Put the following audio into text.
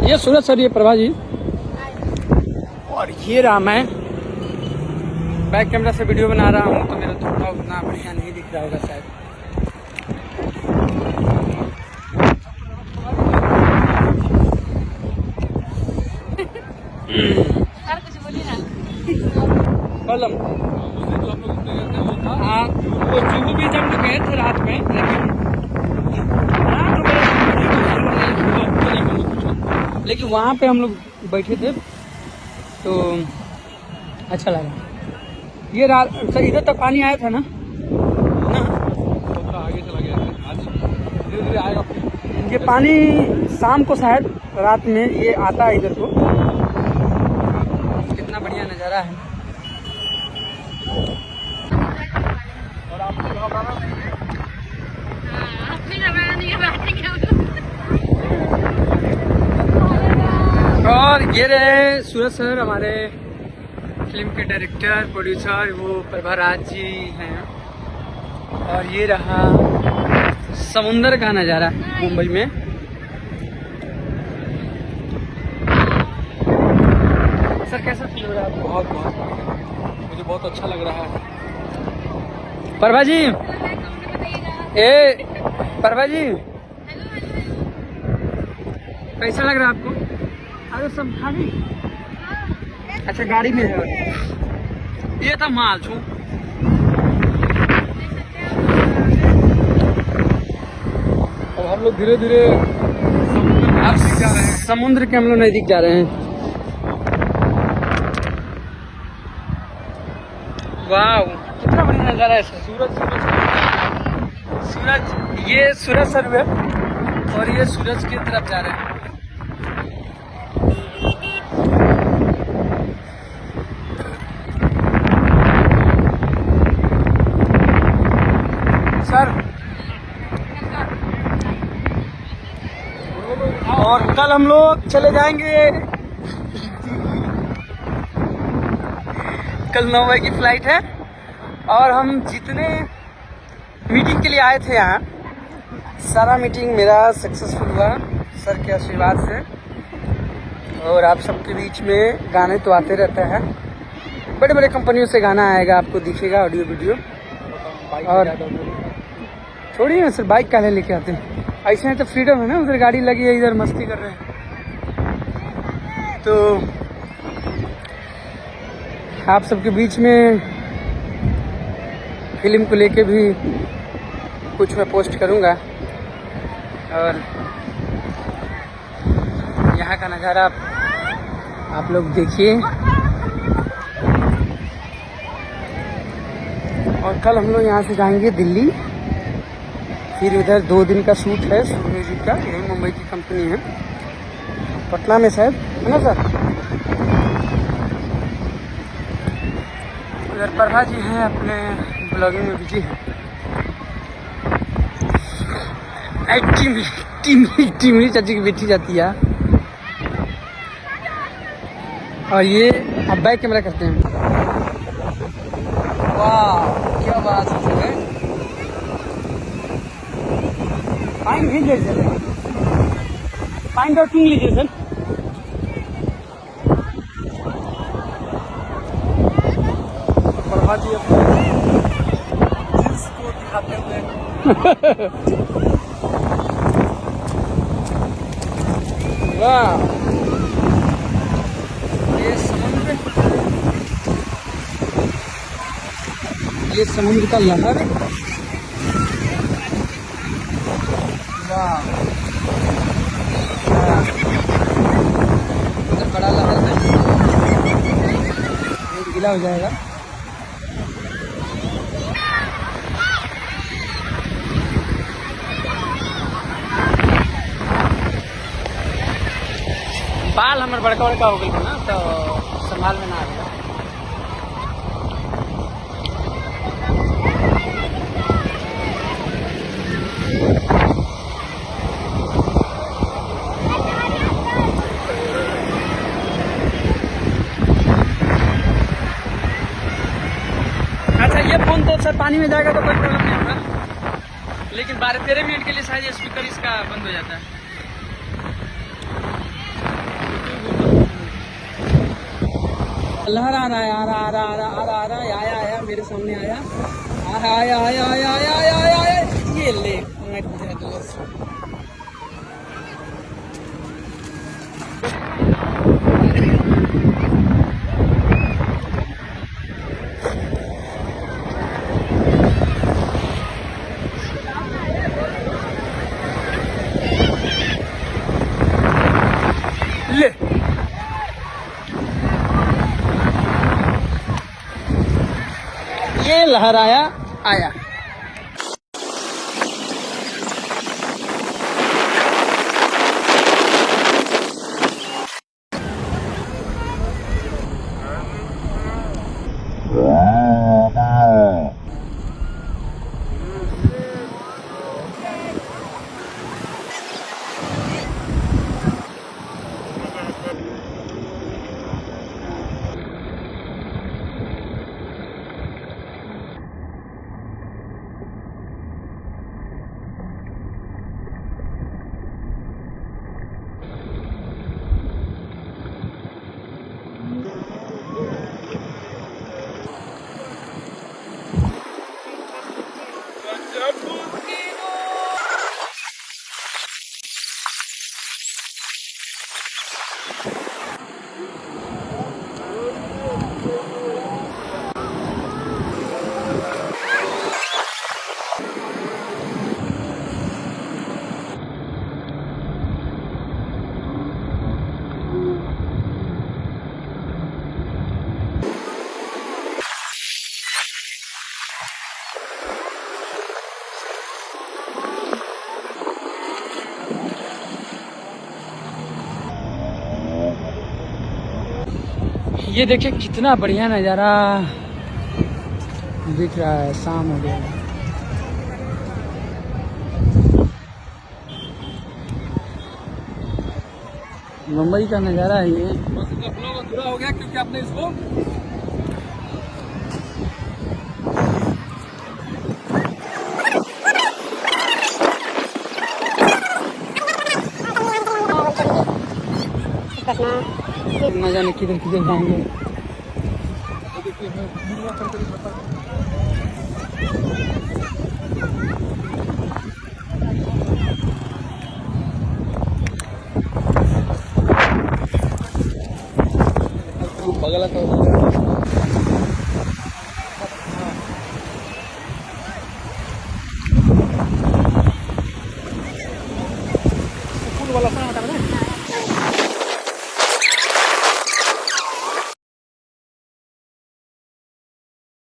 ये सूरज सर, ये प्रभा जी, और ये रहा मैं बैक कैमरा से वीडियो बना रहा हूँ, तो मेरा थोड़ा उतना बढ़िया नहीं दिख रहा होगा शायद। कलम हाँ, वो जुहू भी जब लोग गए थे रात में, लेकिन वहाँ पे हम लोग बैठे थे तो अच्छा लगा। ये रात सर इधर तक पानी आया था ना, आगे चला गया, आज धीरे धीरे आएगा। ये पानी शाम को शायद रात में ये आता है इधर को। कितना बढ़िया नज़ारा है। और आपको घबराना नहीं है। और ये रहे सूरज सर, हमारे फिल्म के डायरेक्टर प्रोड्यूसर, वो प्रभाराज जी हैं। और ये रहा समुंदर का नज़ारा मुंबई में। सर कैसा फील हो रहा है? बहुत बहुत मुझे बहुत अच्छा लग रहा है। प्रभा जी, प्रभा जी, कैसा लग रहा है आपको? अरे सब खाली, अच्छा गाड़ी में है। ये था माल छू। अब हम लोग धीरे धीरे समुद्र के हम लोग नजदीक जा रहे हैं। वाह कितना बढ़िया नजारा है। सूरज ये सूरज सर है और ये सूरज की तरफ जा रहे हैं। सर और कल हम लोग चले जाएंगे, कल 9 बजे की फ्लाइट है। और हम जितने मीटिंग के लिए आए थे यहाँ, सारा मीटिंग मेरा सक्सेसफुल हुआ सर के आशीर्वाद से। और आप सबके बीच में गाने तो आते रहते हैं, बड़े बड़े कंपनियों से गाना आएगा, आपको दिखेगा ऑडियो वीडियो। और छोड़िए ना सर, बाइक काहे लेके आते हैं? ऐसे तो फ्रीडम है ना, उधर गाड़ी लगी है, इधर मस्ती कर रहे हैं। तो आप सबके बीच में फिल्म को लेके भी कुछ मैं पोस्ट करूँगा। और यहाँ का नज़ारा आप लोग देखिए। और कल हम लोग यहाँ से जाएंगे दिल्ली, फिर उधर 2 दिन का शूट है सूर्य म्यूजिक का, यही मुंबई की कंपनी है, पटना में शायद है ना सर। उधर प्रभा जी हैं, अपने ब्लॉगिंग में बिजी हैं। टीमली चाची की बेटी जाती है। और ये अब बैक कैमरा करते हैं। वाह क्या बात है। पाइन भी ले सर, पाइन का टूंग लीजिए सर। प्रभा जी अपने को दिखाते हुए वाह ये समुद्र का लहर। वाह बड़ा लहर है, गीला हो जाएगा। बाल हमारे बड़का बड़का हो गई ना, तो संभाल में ना आ गया। अच्छा ये फोन तो सर पानी में जाएगा तो कोई प्रॉब्लम नहीं होगा, लेकिन 12-13 मिनट के लिए शायद स्पीकर इसका बंद हो जाता है। लहर आ रहा है, आ रहा आ रहा आ रहा आ रहा आ रहा, आया आया मेरे सामने आया, आया आया आया आया आया आया आया, ये ले ले ये लहर आया आया। ये देखिए कितना बढ़िया नज़ारा दिख रहा है, शाम हो गया। मुंबई का नज़ारा है ये। बस ब्लॉग अधूरा हो गया क्योंकि आपने इसको न जाने किधर किधर जाएंगे। बगल का फूल वाला